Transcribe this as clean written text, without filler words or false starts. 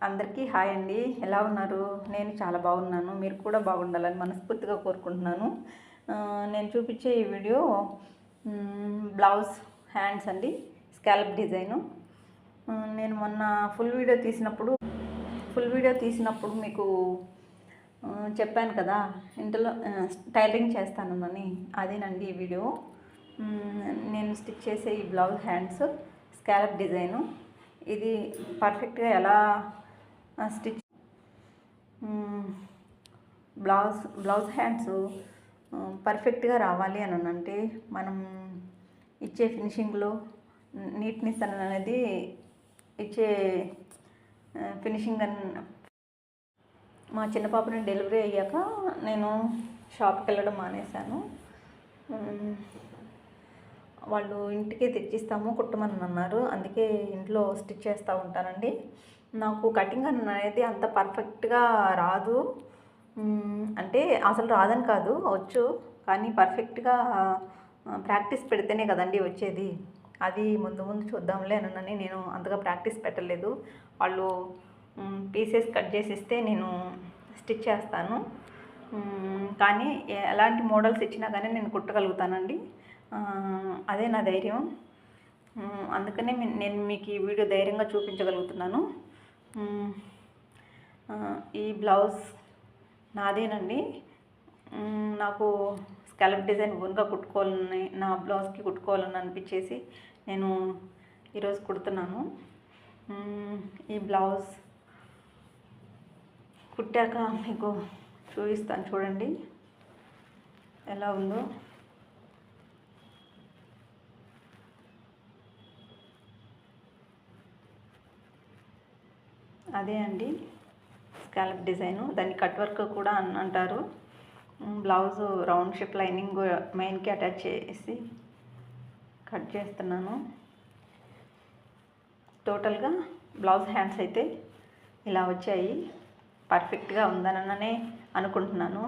అందరికీ హాయ్ అండి. ఎలా ఉన్నారు? నేను చాలా బాగున్నాను. మీరు కూడా బాగుండాలని మనస్ఫూర్తిగా కోరుకుంటున్నాను. నేను చూపించే ఈ వీడియో బ్లౌజ్ హ్యాండ్స్ అండి, స్కాలప్ డిజైను. నేను మొన్న ఫుల్ వీడియో తీసినప్పుడు మీకు చెప్పాను కదా, ఇంట్లో టైలరింగ్ చేస్తానని. అదేనండి ఈ వీడియో. నేను స్టిచ్ చేసే ఈ బ్లౌజ్ హ్యాండ్స్ స్కాలప్ డిజైను. ఇది పర్ఫెక్ట్గా ఎలా స్టిచ్ బ్లౌజ్ హ్యాండ్స్ పర్ఫెక్ట్గా రావాలి అని అంటే మనం ఇచ్చే ఫినిషింగ్లో నీట్నెస్ అనేది ఇచ్చే ఫినిషింగ్ మా చిన్న పాపని డెలివరీ అయ్యాక నేను షాప్కి వెళ్ళడం మానేశాను. వాళ్ళు ఇంటికే తెచ్చిస్తాము కుట్టమని అన్నారు. అందుకే ఇంట్లో స్టిచ్ చేస్తూ ఉంటానండి. నాకు కటింగ్ అనేది అంత పర్ఫెక్ట్గా రాదు. అంటే అసలు రాదని కాదు, వచ్చు. కానీ పర్ఫెక్ట్గా ప్రాక్టీస్ పెడితేనే కదండి వచ్చేది. అది ముందు చూద్దాంలే అని నేను అంతగా ప్రాక్టీస్ పెట్టలేదు. వాళ్ళు పీసెస్ కట్ చేసి ఇస్తే నేను స్టిచ్ చేస్తాను. కానీ ఎలాంటి మోడల్స్ ఇచ్చినా కానీ నేను కుట్టగలుగుతానండి. అదే నా ధైర్యం. అందుకనే నేను మీకు ఈ వీడియో ధైర్యంగా చూపించగలుగుతున్నాను. ఈ బ్లౌజ్ నాదేనండి. నాకు స్కాలప్ డిజైన్ ఓన్గా కుట్టుకోవాలని, నా బ్లౌజ్కి కుట్టుకోవాలని అనిపించేసి నేను ఈరోజు కుడుతున్నాను. ఈ బ్లౌజ్ కుట్టాక మీకు చూపిస్తాను, చూడండి ఎలా ఉందో. అదే అండి స్కాలప్ డిజైను. దాన్ని కట్ వర్క్ కూడా అంటారు. బ్లౌజ్ రౌండ్ షేప్ లైనింగ్ మెయిన్కి అటాచ్ చేసి కట్ చేస్తున్నాను. టోటల్గా బ్లౌజ్ హ్యాండ్స్ అయితే ఇలా వచ్చాయి. పర్ఫెక్ట్గా ఉందననే అనుకుంటున్నాను.